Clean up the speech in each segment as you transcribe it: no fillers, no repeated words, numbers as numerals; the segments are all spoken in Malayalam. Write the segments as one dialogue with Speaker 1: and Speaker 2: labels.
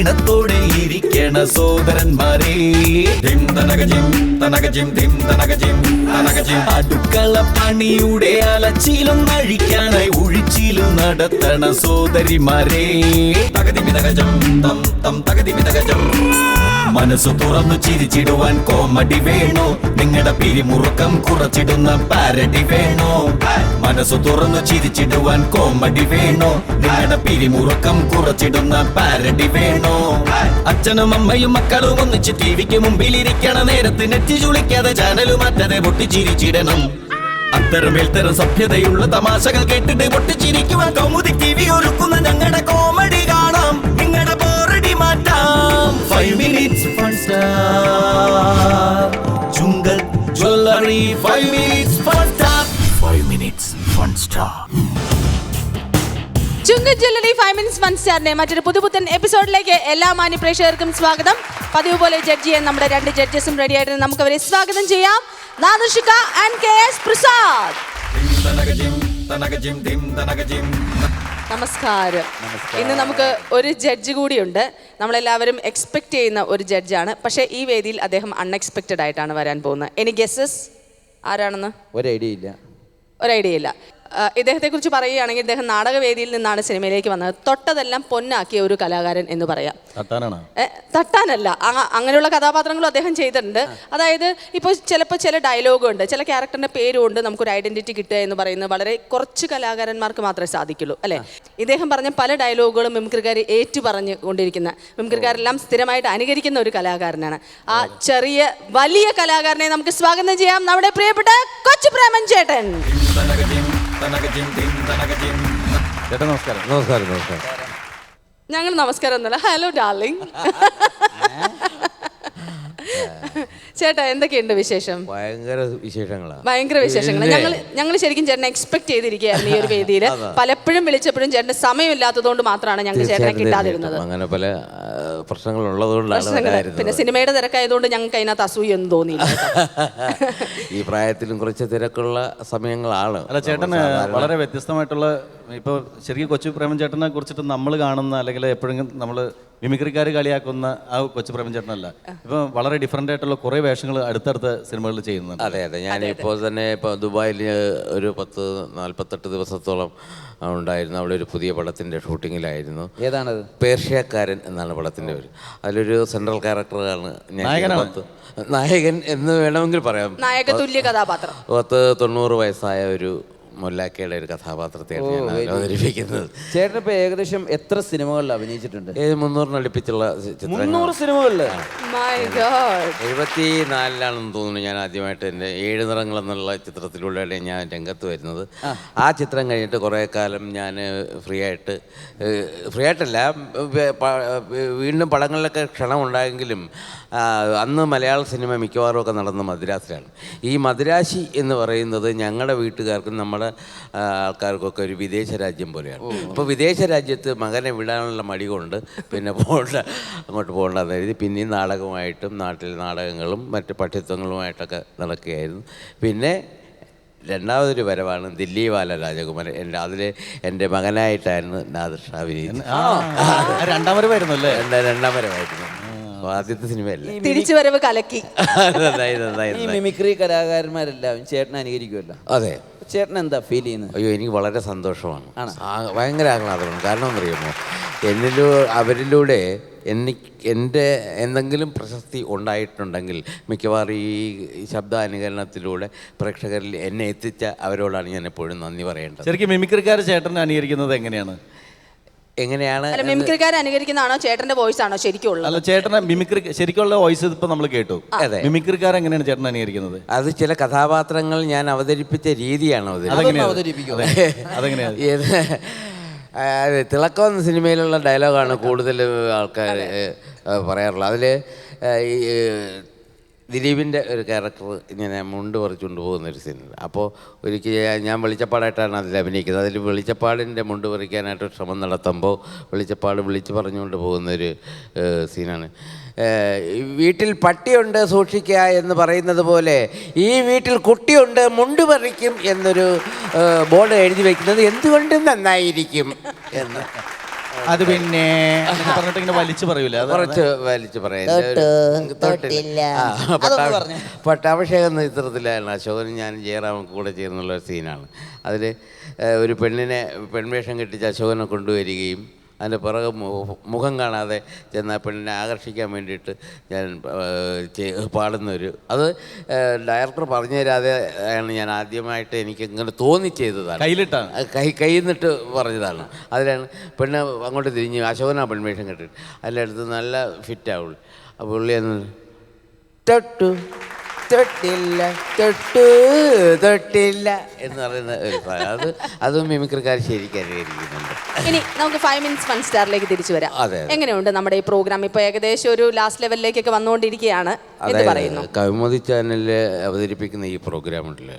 Speaker 1: ഈണത്തോടെ ഇരിക്കണ സോദരന്മാരെ. അടുക്കള പണിയുടെ അലച്ചിലും നഴിക്കാനായി ഒഴിച്ചിലും നടത്തണ സോദരിമാരെ. മനസ്സു തുറന്നു ചിരിച്ചിടുവാൻ കോമഡി വേണോ? നിങ്ങളുടെ പിരിമുറുക്കം കുറച്ചിടുന്ന പാരഡി വേണോ? മനസ്സു തുറന്നു ചിരിച്ചിടുവാൻ കോമഡി വേണോ? നിങ്ങളുടെ പിരിമുറുക്കം കുറച്ചിടുന്ന പാരഡി വേണോ? അച്ഛനും അമ്മയും മക്കളും ഒന്നിച്ച് ടിവിക്ക് മുമ്പിലിരിക്കണ നേരത്ത് നെറ്റി ചുളിക്കാതെ ചാനല് മാറ്റാതെ പൊട്ടിച്ചിരിച്ചിടണം. അത്തരമേൽത്തരം സഭ്യതയുള്ള തമാശകൾ കേട്ടിട്ട് പൊട്ടിച്ചിരിക്കുവാൻ കൗമുദി ടിവി ഒരുക്കുന്ന ഞങ്ങളുടെ കോമഡി കാണാം. നിങ്ങളുടെ ബോറടി മാറ്റാം. 5 minutes fun star. Jungle Jewelry 5 minutes fun star. 5 minutes fun star.
Speaker 2: Chungath jewellery 5 minutes fun starന്റെ മറ്റൊരു പുതുപുത്തൻ എപ്പിസോഡിലേക്ക് എല്ലാ മാന്യ പ്രേക്ഷകർക്കും സ്വാഗതം. പതിവ് പോലെ ജഡ്ജ് ചെയ്യാൻ നമ്മുടെ 2 ജഡ്ജസും റെഡി ആയിട്ട് നമുക്ക് അവരെ സ്വാഗതം ചെയ്യാം. നാദർഷിക ആൻഡ് KS പ്രസാദ്. നമസ്കാരം. ഇന്ന് നമുക്ക് ഒരു ജഡ്ജ് കൂടിയുണ്ട്. നമ്മളെല്ലാവരും എക്സ്പെക്ട് ചെയ്യുന്ന ഒരു ജഡ്ജാണ്. പക്ഷേ ഈ വേദിയിൽ അദ്ദേഹം അൺഎക്സ്പെക്റ്റഡ് ആയിട്ടാണ് വരാൻ പോകുന്നത്. എനി ഗെസ്സസ് ആരാണെന്ന്?
Speaker 3: ഒരു ഐഡിയ ഇല്ല.
Speaker 2: ഇദ്ദേഹത്തെക്കുറിച്ച് പറയുകയാണെങ്കിൽ ഇദ്ദേഹം നാടകവേദിയിൽ നിന്നാണ് സിനിമയിലേക്ക് വന്നത്. തൊട്ടതെല്ലാം പൊന്നാക്കിയ ഒരു കലാകാരൻ എന്ന് പറയാം. തട്ടാനല്ല, അങ്ങനെയുള്ള കഥാപാത്രങ്ങളും അദ്ദേഹം ചെയ്തിട്ടുണ്ട്. അതായത് ഇപ്പോൾ ചിലപ്പോൾ ചില ഡയലോഗുണ്ട്, ചില ക്യാരക്ടറിൻ്റെ പേരുകൊണ്ട് നമുക്കൊരു ഐഡൻറ്റിറ്റി കിട്ടുക എന്ന് പറയുന്നത് വളരെ കുറച്ച് കലാകാരന്മാർക്ക് മാത്രമേ സാധിക്കുള്ളൂ, അല്ലേ? ഇദ്ദേഹം പറഞ്ഞ പല ഡയലോഗുകളും മിമിക്രിക്കാർ ഏറ്റു പറഞ്ഞു കൊണ്ടിരിക്കുന്ന, മിമിക്രിക്കാരെല്ലാം സ്ഥിരമായിട്ട് അനുകരിക്കുന്ന ഒരു കലാകാരനാണ്. ആ ചെറിയ വലിയ കലാകാരനെ നമുക്ക് സ്വാഗതം ചെയ്യാം. നമ്മുടെ പ്രിയപ്പെട്ട കൊച്ചു പ്രേമൻ ചേട്ടൻ.
Speaker 3: നമസ്കാരം.
Speaker 2: ഞങ്ങൾ നമസ്കാരം എന്നല്ല, ഹലോ ഡാർലിംഗ്. ചേട്ടാ, എന്തൊക്കെയുണ്ട് വിശേഷം?
Speaker 3: ഭയങ്കര വിശേഷങ്ങളാണ്.
Speaker 2: ഞങ്ങൾ ശരിക്കും ചേട്ടനെ എക്സ്പെക്ട് ചെയ്തിരിക്കുകയായിരുന്നു ഈ ഒരു വേദിയിൽ. പലപ്പോഴും വിളിച്ചപ്പോഴും ചേട്ടന് സമയമില്ലാത്തതുകൊണ്ട് മാത്രമാണ് ഞങ്ങൾക്ക് ചേട്ടനെ കിട്ടാതിരുന്നത്.
Speaker 3: അങ്ങനെ പല പ്രശ്നങ്ങൾ ഉള്ളതുകൊണ്ടാണ്.
Speaker 2: പിന്നെ സിനിമയുടെ തിരക്കായതുകൊണ്ട് ഞങ്ങൾക്ക് അതിനകത്ത് അസൂയൊന്നും തോന്നിയില്ല.
Speaker 3: ഈ പ്രായത്തിലും കുറച്ച് തിരക്കുള്ള സമയങ്ങളാണ്.
Speaker 4: അല്ല, ചേട്ടന് വളരെ വ്യത്യസ്തമായിട്ടുള്ള, ഇപ്പോൾ ശരിക്കും കൊച്ചു പ്രേമൻ ചേട്ടനെ കുറിച്ചിട്ട് നമ്മൾ കാണുന്ന അല്ലെങ്കിൽ എപ്പോഴും നമ്മൾ മിമിക്രിക്കാർ കളിയാക്കുന്ന ആ കൊച്ചു പ്രേമൻ ചേട്ടനല്ല. ഇപ്പം വളരെ ഡിഫറെൻ്റ് ആയിട്ടുള്ള കുറേ വേഷങ്ങൾ അടുത്തടുത്ത സിനിമകളിൽ ചെയ്യുന്നുണ്ട്.
Speaker 3: അതെ. ഞാനിപ്പോൾ തന്നെ ദുബായിൽ ഒരു 48 ദിവസത്തോളം ഉണ്ടായിരുന്നു. അവിടെ ഒരു പുതിയ പടത്തിൻ്റെ ഷൂട്ടിങ്ങിലായിരുന്നു.
Speaker 5: ഏതാണത്?
Speaker 3: പേർഷ്യക്കാരൻ എന്നാണ് പടത്തിൻ്റെ പേര്. അതിലൊരു സെൻട്രൽ ക്യാരക്ടറാണ് നായകൻ എന്ന് വേണമെങ്കിൽ പറയാം.
Speaker 2: നായകതുല്യ കഥാപാത്രം.
Speaker 3: 90 വയസ്സായ ഒരു മൊല്ലാക്കയുടെ ഒരു കഥാപാത്രത്തെയാണ് ഞാൻ അവതരിപ്പിക്കുന്നത്.
Speaker 5: ചേട്ടൻ ഇപ്പൊ ഏകദേശം എത്ര സിനിമകളിൽ അഭിനയിച്ചിട്ടുണ്ട്?
Speaker 3: 300 അടുപ്പിച്ചുള്ള ചിത്രങ്ങൾ.
Speaker 5: 300 സിനിമകളില്?
Speaker 3: 74-ലാണെന്ന് തോന്നുന്നു ഞാൻ ആദ്യമായിട്ട് എൻ്റെ 7 നിറങ്ങൾ എന്നുള്ള ചിത്രത്തിലൂടെയാണ് ഞാൻ രംഗത്ത് വരുന്നത്. ആ ചിത്രം കഴിഞ്ഞിട്ട് കുറേ കാലം ഞാൻ ഫ്രീ ആയിട്ടല്ല, വീണ്ടും പടങ്ങളിലൊക്കെ ക്ഷണമുണ്ടായെങ്കിലും അന്ന് മലയാള സിനിമ മിക്കവാറും ഒക്കെ നടന്ന മദ്രാസിലാണ്. ഈ മദ്രാശി എന്ന് പറയുന്നത് ഞങ്ങളുടെ വീട്ടുകാർക്കും നമ്മുടെ ആൾക്കാർക്കൊക്കെ ഒരു വിദേശ രാജ്യം പോലെയാണ്. അപ്പോൾ വിദേശ രാജ്യത്ത് മകനെ വിടാനുള്ള മടി കൊണ്ട് പിന്നെ അങ്ങോട്ട് പോകണ്ടെന്ന് കരുതി പിന്നെയും നാടകമായിട്ടും നാട്ടിൽ നാടകങ്ങളും മറ്റ് പഠിത്തങ്ങളുമായിട്ടൊക്കെ നടക്കുകയായിരുന്നു. പിന്നെ രണ്ടാമതൊരു വരവാണ് ദില്ലി വാല രാജകുമാരൻ. എൻ്റെ മകനായിട്ടായിരുന്നു നാദിർ ഷാ അഭിനയിച്ചത്.
Speaker 4: രണ്ടാം വരവായിരുന്നു അല്ലേ?
Speaker 3: രണ്ടാം വരവായിരുന്നു. ആദ്യത്തെ സിനിമയല്ല.
Speaker 2: തിരിച്ചു വരവ് കലക്കി.
Speaker 5: ഈ മിമിക്രി കലാകാരന്മാരെല്ലാം ചേട്ടനെ അനുകരിക്കുമല്ലോ.
Speaker 3: അതെ.
Speaker 5: ചേട്ടൻ എന്താ ഫീൽ ചെയ്യുന്നത്?
Speaker 3: അയ്യോ, എനിക്ക് വളരെ സന്തോഷമാണ്, ഭയങ്കര ആഹ്ലാദമാണ്. കാരണം എന്നറിയുമോ, അവരിലൂടെ എൻ്റെ എന്തെങ്കിലും പ്രശസ്തി ഉണ്ടായിട്ടുണ്ടെങ്കിൽ മിക്കവാറും ഈ ശബ്ദാനുകരണത്തിലൂടെ പ്രേക്ഷകരിൽ എന്നെ എത്തിച്ച അവരോടാണ് ഞാൻ എപ്പോഴും നന്ദി പറയേണ്ടത്.
Speaker 4: ശരിക്കും മിമിക്രിക്കാർ ചേട്ടനെ അനുകരിക്കുന്നത് എങ്ങനെയാണ്?
Speaker 2: മിമിക്രിക്കാരെ അനുകരിക്കുന്നതാണോ ചേട്ടന്റെ വോയിസ് ആണോ ശരിക്കും ഉള്ളത്?
Speaker 4: അല്ല, ചേട്ടനെ മിമിക്രി ശരിക്കുള്ള വോയിസ് ഇപ്പൊ നമ്മൾ കേട്ടു. മിമിക്രിക്കാർ എങ്ങനെയാണ് ചേട്ടൻ അനുകരിക്കുന്നത്?
Speaker 3: അത് ചില കഥാപാത്രങ്ങൾ ഞാൻ അവതരിപ്പിച്ച രീതിയാണ്
Speaker 5: അതെങ്ങനെയാണ്?
Speaker 3: തിളക്കം എന്ന സിനിമയിലുള്ള ഡയലോഗാണ് കൂടുതൽ ആൾക്കാർ പറയാറുള്ളത്. അതിൽ ഈ ദിലീപിൻ്റെ ഒരു ക്യാരക്ടർ ഇങ്ങനെ മുണ്ട് പറിച്ചുകൊണ്ട് പോകുന്നൊരു സീനുണ്ട്. അപ്പോൾ ഒരിക്കൽ ഞാൻ വെളിച്ചപ്പാടായിട്ടാണ് അതിൽ അഭിനയിക്കുന്നത്. അതിൽ വെളിച്ചപ്പാടിൻ്റെ മുണ്ട് പറിക്കാനായിട്ട് ശ്രമം നടത്തുമ്പോൾ വെളിച്ചപ്പാട് വിളിച്ച് പറഞ്ഞുകൊണ്ട് പോകുന്നൊരു സീനാണ്. വീട്ടിൽ പട്ടിയുണ്ട് സൂക്ഷിക്കുക എന്ന് പറയുന്നത് പോലെ ഈ വീട്ടിൽ കുട്ടിയുണ്ട് മുണ്ട് പറിക്കും എന്നൊരു ബോർഡ് എഴുതി വയ്ക്കുന്നത് എന്തുകൊണ്ടും നന്നായിരിക്കും എന്ന്.
Speaker 4: അത് പിന്നെ അങ്ങനെ പറഞ്ഞിട്ട് ഇങ്ങനെ വലിച്ചു പറയൂലേ അത്
Speaker 3: കുറച്ച് വലിച്ചു പറയാം പട്ടാഭിഷേകം എന്ന ചിത്രത്തിലാണ് അശോകനും ഞാൻ ജയറാമും കൂടെ ചേർന്നുള്ള ഒരു സീനാണ്. അതിൽ ഒരു പെൺവേഷം കെട്ടിച്ച് അശോകനെ കൊണ്ടുവരികയും അതിൻ്റെ പിറകെ മുഖം കാണാതെ ചെന്ന പെണ്ണിനെ ആകർഷിക്കാൻ വേണ്ടിയിട്ട് ഞാൻ പാടുന്നൊരു അത് ഡയറക്ടർ പറഞ്ഞു തരാതെ ആണ് ഞാൻ ആദ്യമായിട്ട് എനിക്ക് ഇങ്ങനെ തോന്നി ചെയ്തതാണ്.
Speaker 4: കയ്യിലിട്ടാണ്
Speaker 3: കയ്യിൽ നിന്നിട്ട് പറഞ്ഞതാണ്. അതിലാണ് പെണ്ണ് അങ്ങോട്ട് തിരിഞ്ഞ് അശോകനാ പെൺവേഷം കെട്ടിട്ട് അതിൻ്റെ അടുത്ത് നല്ല ഫിറ്റാവുള്ളൂ. അപ്പോൾ പുള്ളി എന്ന് തൊട്ടു തൊട്ടില്ല തൊട്ടില്ല എന്ന് പറയുന്ന ഒരു അതും മിമിക്രിക്കാർ ശരിക്കും അനുകരിക്കുന്നുണ്ട്.
Speaker 2: ഇനി നമുക്ക് 5 മിനിറ്റ്സ് ഫൺ സ്റ്റാറിലേക്ക് തിരിച്ചു വരാം. എങ്ങനെയുണ്ട് നമ്മുടെ ഈ പ്രോഗ്രാം? ഇപ്പൊ ഏകദേശം ഒരു ലാസ്റ്റ് ലെവലിലേക്കൊക്കെ വന്നുകൊണ്ടിരിക്കുകയാണ്.
Speaker 3: കൗമുദി ചാനലിൽ അവതരിപ്പിക്കുന്ന ഈ പ്രോഗ്രാം ഉണ്ടല്ലോ,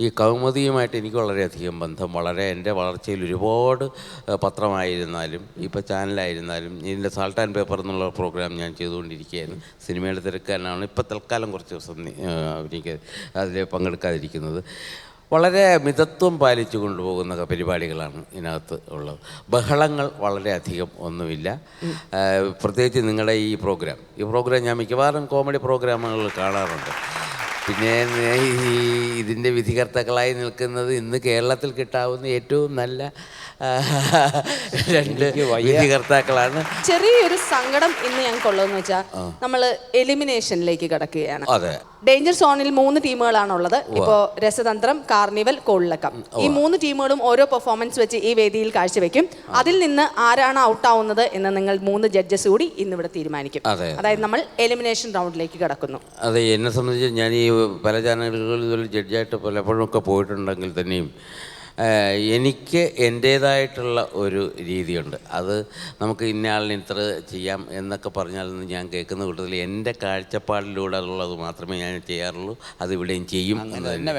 Speaker 3: ഈ കൗമുദിയുമായിട്ട് എനിക്ക് വളരെയധികം ബന്ധം. എൻ്റെ വളർച്ചയിൽ ഒരുപാട് പത്രമായിരുന്നാലും ഇപ്പോൾ ചാനലായിരുന്നാലും ഇതിൻ്റെ സാൾട്ട് ആൻഡ് പേപ്പർ എന്നുള്ള പ്രോഗ്രാം ഞാൻ ചെയ്തുകൊണ്ടിരിക്കുകയായിരുന്നു. സിനിമയുടെ തിരക്കാനാണ് ഇപ്പോൾ തൽക്കാലം കുറച്ച് ദിവസം എനിക്ക് അതിൽ പങ്കെടുക്കാതിരിക്കുന്നത്. വളരെ മിതത്വം പാലിച്ചു കൊണ്ടുപോകുന്ന പരിപാടികളാണ് ഇതിനകത്ത് ഉള്ളത്. ബഹളങ്ങൾ വളരെയധികം ഒന്നുമില്ല. പ്രത്യേകിച്ച് നിങ്ങളുടെ ഈ പ്രോഗ്രാം ഞാൻ മിക്കവാറും കോമഡി പ്രോഗ്രാമുകൾ കാണാറുണ്ട്. പിന്നെ ഇതിൻ്റെ വിധികർത്താക്കളായി നിൽക്കുന്നത് ഇന്ന് കേരളത്തിൽ കിട്ടാവുന്ന ഏറ്റവും നല്ല 2 വിധികർത്താക്കളാണ്.
Speaker 2: ചെറിയൊരു സങ്കടം ഇന്ന് ഞങ്ങൾക്കുള്ളതെന്ന് വെച്ചാൽ നമ്മൾ എലിമിനേഷനിലേക്ക് കിടക്കുകയാണ്.
Speaker 3: അതെ,
Speaker 2: ഡേഞ്ചർ സോണിൽ 3 ടീമുകളാണുള്ളത്. ഇപ്പോൾ രസതന്ത്രം, കാർണിവൽ, കോളിളക്കം. ഈ 3 ടീമുകളും ഓരോ പെർഫോമൻസ് വെച്ച് ഈ വേദിയിൽ കാഴ്ചവെക്കും. അതിൽ നിന്ന് ആരാണ് ഔട്ട് ആവുന്നത് എന്ന് നിങ്ങൾ 3 ജഡ്ജസ് കൂടി ഇന്നിവിടെ തീരുമാനിക്കും. അതായത് നമ്മൾ എലിമിനേഷൻ റൗണ്ടിലേക്ക് കിടക്കുന്നു.
Speaker 3: അതെ, എന്നെ സംബന്ധിച്ച് ഞാൻ ഈ പല ചാനലുകളിൽ ജഡ്ജായിട്ട് പലപ്പോഴും ഒക്കെ പോയിട്ടുണ്ടെങ്കിൽ തന്നെയും എനിക്ക് എൻ്റേതായിട്ടുള്ള ഒരു രീതിയുണ്ട്. അത് നമുക്ക് ഇന്നയാളിന് ഇത്ര ചെയ്യാം എന്നൊക്കെ പറഞ്ഞാലൊന്നും ഞാൻ കേൾക്കുന്ന കൂട്ടത്തിൽ എൻ്റെ കാഴ്ചപ്പാടിലൂടെ ഉള്ളത് മാത്രമേ ഞാൻ ചെയ്യാറുള്ളൂ. അത് ഇവിടെയും ചെയ്യും.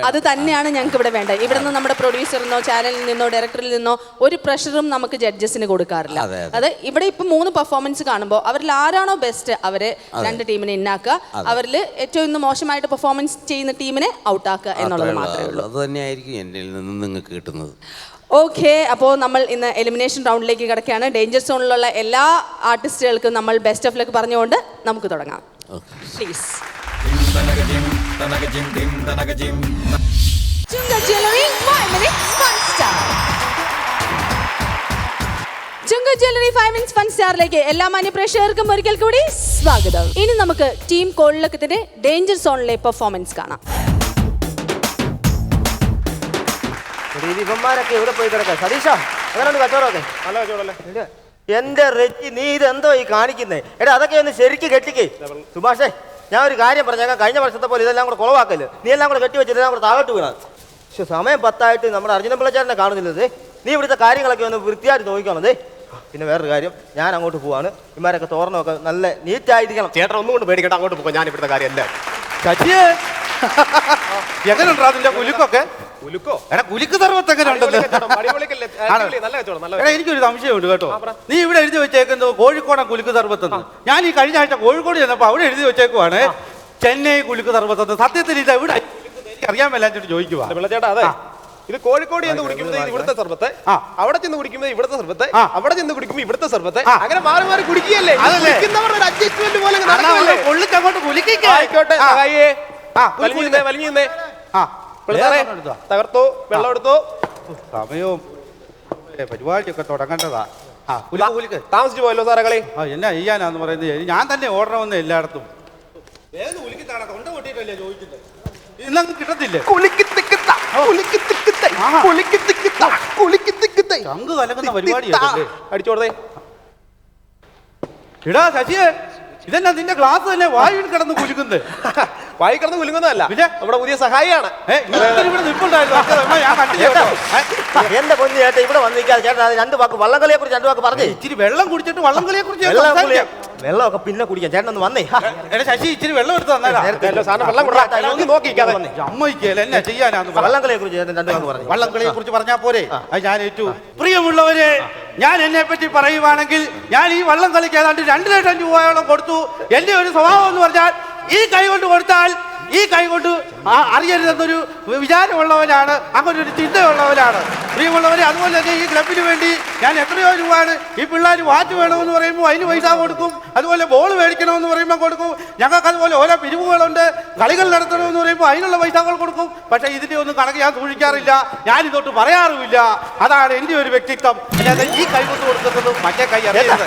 Speaker 2: അത് തന്നെയാണ് ഞങ്ങൾക്ക് ഇവിടെ വേണ്ടത്. ഇവിടെ നിന്ന് നമ്മുടെ പ്രൊഡ്യൂസറിനോ ചാനലിൽ നിന്നോ ഡയറക്ടറിൽ നിന്നോ ഒരു പ്രഷറും നമുക്ക് ജഡ്ജസിന് കൊടുക്കാറില്ല. അത് ഇവിടെ ഇപ്പം 3 പെർഫോമൻസ് കാണുമ്പോൾ അവരിൽ ആരാണോ ബെസ്റ്റ് അവരെ 2 ടീമിനെ ഇന്നാക്കുക, അവരിൽ ഏറ്റവും ഇന്ന് മോശമായിട്ട് പെർഫോമൻസ് ചെയ്യുന്ന ടീമിനെ ഔട്ടാക്കുക എന്നുള്ളത് മാത്രമേ ഉള്ളൂ.
Speaker 3: അത് തന്നെയായിരിക്കും എൻ്റെ നിന്ന് നിങ്ങൾക്ക് കിട്ടുന്നത്.
Speaker 2: ഓക്കെ, അപ്പോൾ നമ്മൾ ഇന്ന് എലിമിനേഷൻ റൗണ്ടിലേക്ക് കിടക്കുകയാണ്. ഡേഞ്ചർ സോണിലുള്ള എല്ലാ ആർട്ടിസ്റ്റുകൾക്കും നമ്മൾ ബെസ്റ്റ് ഓഫ് ലക്ക് പറഞ്ഞുകൊണ്ട് നമുക്ക് തുടങ്ങാം. Please. Chungath jewellery 5 minutes fun star. Chungath jewellery 5 minutes fun സ്റ്റാറിലേക്ക് എല്ലാ മാന്യ പ്രേക്ഷകർക്കും ഒരിക്കൽ കൂടി സ്വാഗതം. ഇനി നമുക്ക് ടീം കോളിളക്കത്തിന്റെ ഡേഞ്ചർ സോണിലെ പെർഫോമൻസ് കാണാം.
Speaker 6: ഇവന്മാരൊക്കെ എവിടെ പോയി കിടക്കാം? സതീഷ, അങ്ങനെയുണ്ട് കച്ചവടമൊക്കെ? നല്ല കച്ചവടമല്ലേ? എന്റെ റെച്ചി, നീ ഇതെന്തോ ഈ കാണിക്കുന്നേ? എടാ അതൊക്കെ ഒന്ന് ശരിക്ക് കെട്ടിക്കേ. സുഭാഷേ, ഞാൻ ഒരു കാര്യം പറഞ്ഞേക്കാം. കഴിഞ്ഞ വർഷത്തെ പോലെ ഇതെല്ലാം കൂടെ കുളവാക്കല്ലേ. നീ എല്ലാം കൂടെ കെട്ടി വെച്ചിട്ട് എല്ലാം കൂടെ താഴോട്ട് വീണാ. പക്ഷെ സമയം 10 നമ്മുടെ അർജുനൻ പിള്ളച്ചാരനെ കാണുന്നില്ലത്. നീ ഇവിടുത്തെ കാര്യങ്ങളൊക്കെ ഒന്ന് വൃത്തിയായിട്ട് നോക്കിക്കോണത്. പിന്നെ വേറൊരു കാര്യം, ഞാൻ അങ്ങോട്ട് പോവാണ്. ഇമാരൊക്കെ തോരണമൊക്കെ നല്ല നീറ്റായിരിക്കണം.
Speaker 7: ചേട്ടൻ ഒന്നും കൊണ്ട് പേടിക്കട്ടെ, അങ്ങോട്ട് പോകും. ഞാൻ ഇവിടുത്തെ കാര്യമല്ല.
Speaker 6: ശശിയേ,
Speaker 7: എങ്ങനെയുണ്ടാ അതിന്റെ കുലുക്കൊക്കെ? കുലുക്കോ? എടാ കുലുക്ക് സർവത്ത് എങ്ങനെ ഉണ്ടല്ലോ?
Speaker 4: എനിക്കൊരു സംശയമുണ്ട് കേട്ടോ. നീ ഇവിടെ എഴുതി വെച്ചേക്കുന്നത് കോഴിക്കോടൻ കുലുക്ക് സർവത്തെന്ന്. ഞാൻ ഈ കഴിഞ്ഞ ആഴ്ച കോഴിക്കോട് ചെന്നപ്പോ അവിടെ എഴുതി വെച്ചേക്കുവാണ് ചെന്നൈ കുലുക്ക് സർവത്തെന്ന്. സത്യത്തിൽ ഇത് എവിടെ അറിയാൻ മേലാഞ്ഞിട്ട് ചോദിക്കുവാ.
Speaker 7: ചേട്ടാ, അതെ, ഇത് കോഴിക്കോട് ചെന്ന് കുടിക്കുമ്പോൾ ഇവിടുത്തെ സർബത്ത്, അവിടെ ചെന്ന് കുടിക്കുമ്പോൾ ഇവിടുത്തെ സർബത്ത്, അവിടെ ചെന്ന് കുടിക്കുമ്പോൾ ഇവിടുത്തെ സർബത്ത്, അങ്ങനെ മാറി മാറി കുടിക്കുകയല്ലേ. അഡ്ജസ്റ്റ്മെന്റ് പോലെ
Speaker 4: കൊള്ളിക്കങ്ങോട്ട് കുലുക്കിക്കോ.
Speaker 7: ആയിക്കോട്ടെ. വലിഞ്ഞേ തകർത്തോ, വെള്ളം എടുത്തോ.
Speaker 4: സമയവും പരിപാടിയൊക്കെ തുടങ്ങേണ്ടതാ.
Speaker 7: താമസിച്ചു പോയല്ലോ സാറേ കളി.
Speaker 4: എന്നാ ചെയ്യാനാന്ന് പറയുന്നത്? ഞാൻ തന്നെ ഓടണമെന്ന് എല്ലായിടത്തും തൊണ്ട പൊട്ടിയിട്ടല്ലേ ചോദിക്കുന്നത്. ഇന്നങ്ങ് കിട്ടത്തില്ലേ? ചങ്ക് കലക്കുന്ന പരിപാടിയല്ലേ.
Speaker 7: അടിച്ചോടേ.
Speaker 4: ഇടാ ശശിയെ, ഇതെന്നാ നിന്റെ ക്ലാസ് തന്നെ വായിൽ കിടന്ന് കുലുക്കുന്നത്?
Speaker 7: വായി കിടന്ന് കുലുങ്ങുന്നതല്ല, നമ്മുടെ പുതിയ സഹായിയാണ്.
Speaker 4: ഇവിടെ നിൽപ്പുണ്ടായിരുന്നു. ഞാൻ കണ്ടില്ല.
Speaker 6: എന്റെ പൊന്നു ചേട്ടാ, ഇവിടെ വന്നിരിക്കാതെ ചേട്ടൻ അത് 2 വാക്ക് വള്ളംകളിയെ കുറിച്ച് 2 വാക്ക് പറഞ്ഞേ.
Speaker 4: ഇച്ചിരി വെള്ളം കുടിച്ചിട്ട് വള്ളംകളിയെ കുറിച്ച്
Speaker 6: വെള്ളമൊക്കെ പിന്നെ കുടിക്കാം. ചേട്ടൻ ഒന്ന് വന്നേ.
Speaker 4: ശശി, ഇച്ചിരി വെള്ളം എടുത്ത് തന്നേരാ. അമ്മയ്ക്കല്ലേ എന്നാ ചെയ്യാനാന്ന്.
Speaker 6: വള്ളംകളിയെ കുറിച്ച് ചേട്ടൻ 2 വാക്ക് പറഞ്ഞു.
Speaker 4: വള്ളംകളിയെ കുറിച്ച് പറഞ്ഞാൽ പോരെ? ഞാൻ ഏറ്റവും പ്രിയമുള്ളവരെ, ഞാൻ എന്നെ പറ്റി പറയുവാണെങ്കിൽ ഞാൻ ഈ വള്ളം കളിക്ക് ഏതാണ്ട് 2 ലക്ഷം രൂപയോളം കൊടുത്തു. എന്റെ ഒരു സ്വഭാവം എന്ന് പറഞ്ഞാൽ ഈ കൈ കൊണ്ട് കൊടുത്താൽ ഈ കൈ കൊണ്ട് അറിയരുതെന്നൊരു വിചാരമുള്ളവനാണ്, അങ്ങനെ ഒരു ചിന്തയുള്ളവനാണ്.
Speaker 8: പ്രിയമുള്ളവരെ, അതുപോലെ തന്നെ ഈ ക്ലബിന് വേണ്ടി ഞാൻ എത്രയോ രൂപയാണ് ഈ പിള്ളേർ വാച്ച് വേണമെന്ന് പറയുമ്പോൾ അതിന് പൈസ കൊടുക്കും, അതുപോലെ ബോൾ മേടിക്കണമെന്ന് പറയുമ്പോൾ കൊടുക്കും. ഞങ്ങൾക്ക് അതുപോലെ ഓരോ പിരിവുകളുണ്ട്. കളികൾ നടത്തണമെന്ന് പറയുമ്പോൾ അതിനുള്ള പൈസകൾ കൊടുക്കും. പക്ഷേ ഇതിൻ്റെ ഒന്നും കണക്ക് ഞാൻ സൂക്ഷിക്കാറില്ല, ഞാൻ ഇതോട്ട് പറയാറുമില്ല. അതാണ് എൻ്റെ ഒരു വ്യക്തിത്വം. അല്ലാതെ ഈ കൈകൊത്ത് കൊടുക്കുന്നത് മറ്റേ കൈ അറിയുന്നത്.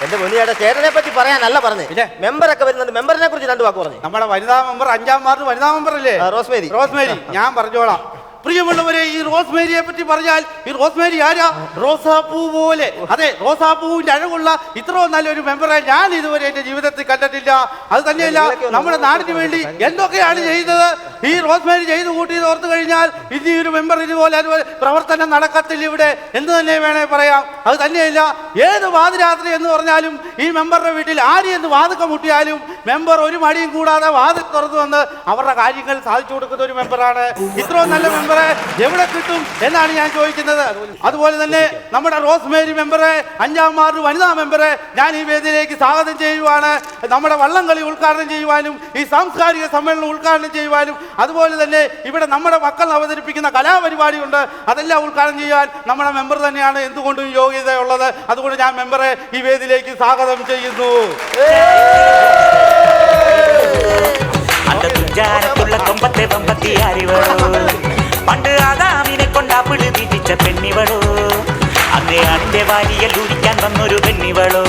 Speaker 6: എന്റെ മുന്നിയുടെ ചേട്ടനെ പറ്റി പറയാനല്ല പറഞ്ഞേ. മെമ്പറൊക്കെ വരുന്നുണ്ട്, മെമ്പറിനെ കുറിച്ച് 2 വാക്ക് പറഞ്ഞു.
Speaker 8: നമ്മുടെ വനിതാ മെമ്പർ 5-ാം വാർഡ് വനിതാ മെമ്പർ അല്ലേ
Speaker 6: റോസ്മേരി.
Speaker 8: റോസ്മേരി ഞാൻ പറഞ്ഞോളാം. പ്രിയമുള്ളവരെ, ഈ റോസ്മേരിയെ പറ്റി പറഞ്ഞാൽ ഈ റോസ്മേരി ആരാ? റോസാപ്പൂ പോലെ. അതെ, റോസാപ്പൂവിന്റെ അഴകുള്ള ഇത്രയും നല്ലൊരു മെമ്പറെ ഞാൻ ഇതുവരെ എന്റെ ജീവിതത്തിൽ കണ്ടിട്ടില്ല. അത് തന്നെയല്ല, നമ്മുടെ നാടിന് വേണ്ടി എന്തൊക്കെയാണ് ചെയ്തത് ഈ റോസ്മേരി ചെയ്തു കൂട്ടിയത് ഓർത്തു കഴിഞ്ഞാൽ ഇനി ഒരു മെമ്പർ അതുപോലെ പ്രവർത്തനം നടക്കത്തില്ല ഇവിടെ എന്ന് തന്നെ വേണേ പറയാം. അത് തന്നെയല്ല, ഏത് വാതിരാത്രി എന്ന് പറഞ്ഞാലും ഈ മെമ്പറുടെ വീട്ടിൽ ആര് എന്ന് വാതുക്ക മുട്ടിയാലും മെമ്പർ ഒരു മടിയും കൂടാതെ വാതിൽ തുറന്നു വന്ന് അവരുടെ കാര്യങ്ങൾ സാധിച്ചു കൊടുക്കുന്ന ഒരു മെമ്പറാണ്. ഇത്രയും നല്ല മെമ്പർ എവിടെ കിട്ടും എന്നാണ് ഞാൻ ചോദിക്കുന്നത്. അതുപോലെ തന്നെ നമ്മുടെ റോസ്മേരി മെമ്പറെ, 5-ാം വാർഡ് വനിതാ മെമ്പറെ ഞാൻ ഈ വേദിയിലേക്ക് സ്വാഗതം ചെയ്യുവാണ്. നമ്മുടെ വള്ളംകളി ഉദ്ഘാടനം ചെയ്യുവാനും ഈ സാംസ്കാരിക സമ്മേളനം ഉദ്ഘാടനം ചെയ്യുവാനും അതുപോലെ തന്നെ ഇവിടെ നമ്മുടെ മക്കൾ അവതരിപ്പിക്കുന്ന കലാപരിപാടിയുണ്ട്, അതെല്ലാം ഉദ്ഘാടനം ചെയ്യാൻ നമ്മുടെ മെമ്പർ തന്നെയാണ് എന്തുകൊണ്ടും യോഗ്യതയുള്ളത്. അതുകൊണ്ട് ഞാൻ മെമ്പറെ ഈ വേദിയിലേക്ക് സ്വാഗതം ചെയ്യുന്നു.
Speaker 9: കൊമ്പത്തെ വമ്പത്തി അറിവളോ പണ്ട് ആദാമിനെ കൊണ്ടാപ്പിട് വീട്ടിച്ച പെണ്ണിവളോ അന്നേ അന്റെ വാരിയൽ ഊരിക്കാൻ വന്നൊരു പെണ്ണിവളോ